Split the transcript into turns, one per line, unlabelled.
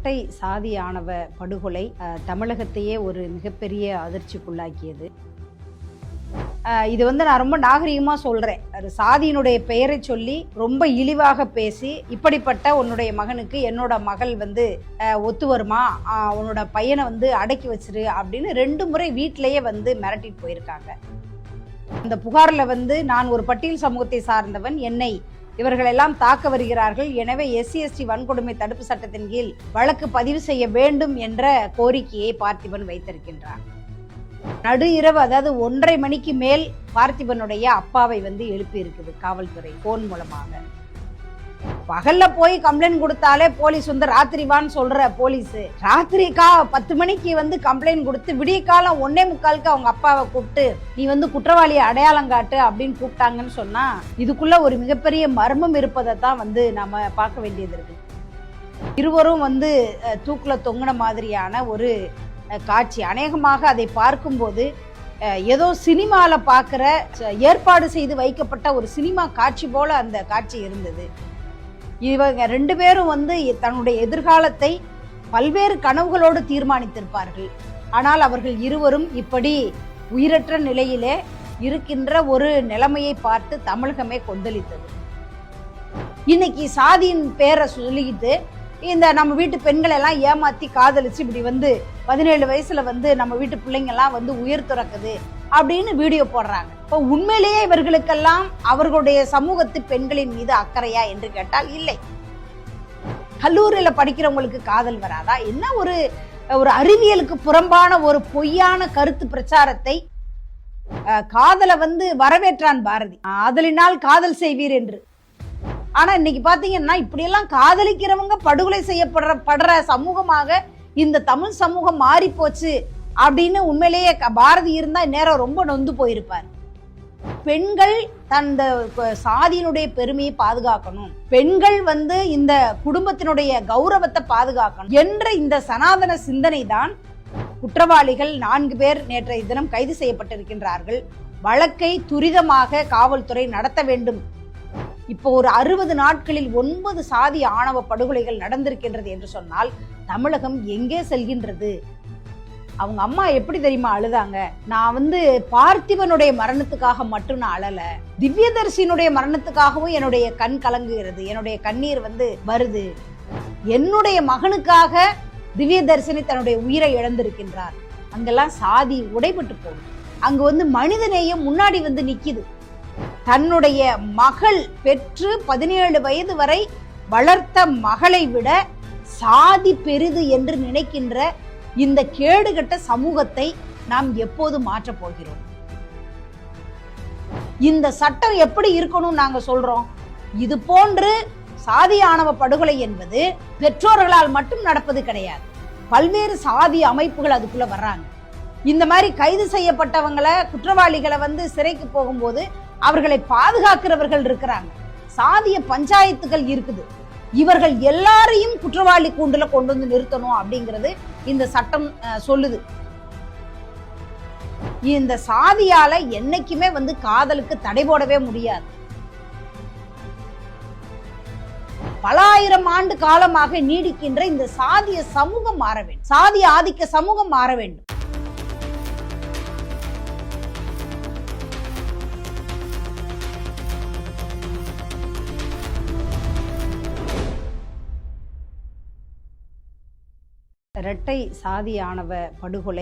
இரட்டை சாதி ஆணவ படுகொலை தமிழகத்தையே ஒரு மிகப்பெரிய அதிர்ச்சிக்குள்ளாக்கியது. இது நான் ரொம்ப நாகரிகமாக சொல்கிறேன். சாதியினுடைய பெயரை சொல்லி ரொம்ப இழிவாக பேசி, இப்படிப்பட்ட உன்னுடைய மகனுக்கு என்னோட மகள் ஒத்து வருமா, உன்னோட பையனை அடக்கி வச்சிரு அப்படின்னு 2 முறை வீட்டிலேயே மிரட்டிட்டு போயிருக்காங்க. அந்த புகாரில் நான் ஒரு பட்டியல் சமூகத்தை சார்ந்தவன், என்னை இவர்களெல்லாம் தாக்க வருகிறார்கள், எனவே SC/ST வன்கொடுமை தடுப்பு சட்டத்தின் கீழ் வழக்கு பதிவு செய்ய வேண்டும் என்ற கோரிக்கையை பார்த்திபன் வைத்திருக்கின்றான். நடு இரவு, அதாவது 1:30 மணிக்கு மேல் பார்த்திபனுடைய அப்பாவை எழுப்பி இருக்குது காவல்துறை போன் மூலமாக. பகல்ல போய் கம்ப்ளைண்ட் கொடுத்தாலே போலீஸ் ராத்திரிவான்னு சொல்ற போலீஸ், ராத்திரி 10 மணிக்கு கம்ப்ளைண்ட் கொடுத்து விடிய காலம் 1:45க்கு அவங்க அப்பாவை கூப்பிட்டு நீ குற்றவாளியை அடையாளம் காட்டு அப்படின்னு கூப்பிட்டாங்கன்னு சொன்னா, இதுக்குள்ள ஒரு மிகப்பெரிய மர்மம் இருப்பதை தான் நாம பார்க்க வேண்டியது இருக்கு. இருவரும் தூக்குல தொங்குன மாதிரியான ஒரு காட்சி. அநேகமாக அதை பார்க்கும்போது ஏதோ சினிமால பார்க்கிற ஏற்பாடு செய்து வைக்கப்பட்ட ஒரு சினிமா காட்சி போல அந்த காட்சி இருந்தது. இவங்க 2 பேரும் தன்னுடைய எதிர்காலத்தை பல்வேறு கனவுகளோடு தீர்மானித்திருப்பார்கள். ஆனால் அவர்கள் இருவரும் இப்படி உயிரற்ற நிலையிலே இருக்கின்ற ஒரு நிலைமையை பார்த்து தமிழகமே கொந்தளித்தது. இன்னைக்கு சாதியின் பேரை சொல்லிக்கிட்டு நம்ம வீட்டு பெண்களை எல்லாம் ஏமாத்தி காதலிச்சு இப்படி 17 வயசுல நம்ம வீட்டு பிள்ளைங்க எல்லாம் உயிர் துறக்குது அப்படின்னு வீடியோ போடுறாங்க. இப்போ உண்மையிலேயே இவர்களுக்கெல்லாம் அவர்களுடைய சமூகத்து பெண்களின் மீது அக்கறையா என்று கேட்டால் இல்லை. கல்லூரியில படிக்கிறவங்களுக்கு காதல் வராதா? என்ன ஒரு அறிவியலுக்கு புறம்பான ஒரு பொய்யான கருத்து பிரச்சாரத்தை காதலை வரவேற்றான் பாரதி. ஆதலினால் காதல் செய்வீர் என்று. ஆனா இன்னைக்கு பாத்தீங்கன்னா இப்படியெல்லாம் காதலிக்கிறவங்க படுகொலை செய்யப்படுற சமூகமாக இந்த தமிழ் சமூகம் மாறி போச்சு அப்படின்னு உண்மையிலேயே பாரதி இருந்தா நேரம் ரொம்ப நொந்து போயிருப்பார். பெண்கள் தந்த சாதியினுடைய பெருமையை பாதுகாக்கணும், பெண்கள் இந்த குடும்பத்தினுடைய கௌரவத்தை பாதுகாக்கணும் என்ற இந்த சனாதன சிந்தனை தான் குற்றவாளிகள் 4 பேர் நேற்றைய தினம் கைது செய்யப்பட்டிருக்கின்றார்கள். வழக்கை துரிதமாக காவல்துறை நடத்த வேண்டும். இப்போ ஒரு 60 நாட்களில் 9 சாதி ஆணவ படுகொலைகள் நடந்திருக்கின்றது என்று சொன்னால் தமிழகம் எங்கே செல்கின்றது? அவங்க அம்மா எப்படி தெரியுமா அழுதாங்க? நான் பார்த்திபனுடைய மரணத்துக்காக மட்டும் நான் அழல, திவ்யதர்சியினுடைய மரணத்துக்காகவும் என்னுடைய கண் கலங்குகிறது, என்னுடைய கண்ணீர் வருது. என்னுடைய மகனுக்காக திவ்யதர்சினி தன்னுடைய உயிரை இழந்திருக்கின்றார். அங்கெல்லாம் சாதி உடைபட்டு போகும். அங்க மனிதநேயம் முன்னாடி நிக்குது. தன்னுடைய மகள் பெற்று 17 வயது வரை வளர்த்த மகளை விட சாதி பெரிது என்று நினைக்கின்ற இந்த கேடுகட்ட சமூகத்தை நாம் எப்போது மாற்றப் போகிறோம்? இந்த சட்டம் எப்படி இருக்கணும் நாங்க சொல்றோம்? இது போன்று சாதி ஆணவ படுகொலை என்பது பெற்றோர்களால் மட்டும் நடப்பது கிடையாது. பல்வேறு சாதி அமைப்புகள் அதுக்குள்ள வர்றாங்க. இந்த மாதிரி கைது செய்யப்பட்டவங்களை, குற்றவாளிகளை சிறைக்கு போகும்போது அவர்களை பாதுகாக்கிறவர்கள் இருக்கிறாங்க. சாதிய பஞ்சாயத்துகள் இருக்குது. இவர்கள் எல்லாரையும் குற்றவாளி கூண்டுல கொண்டு நிறுத்தணும் அப்படிங்கிறது இந்த சட்டம் சொல்லுது. இந்த சாதியால என்னைக்குமே காதலுக்கு தடை போடவே முடியாது. பல ஆயிரம் ஆண்டு காலமாக நீடிக்கின்ற இந்த சாதிய சமூகம் மாற வேண்டும், சாதிய ஆதிக்க சமூகம் மாற வேண்டும். இரட்டை சாதி ஆணவ படுகொலை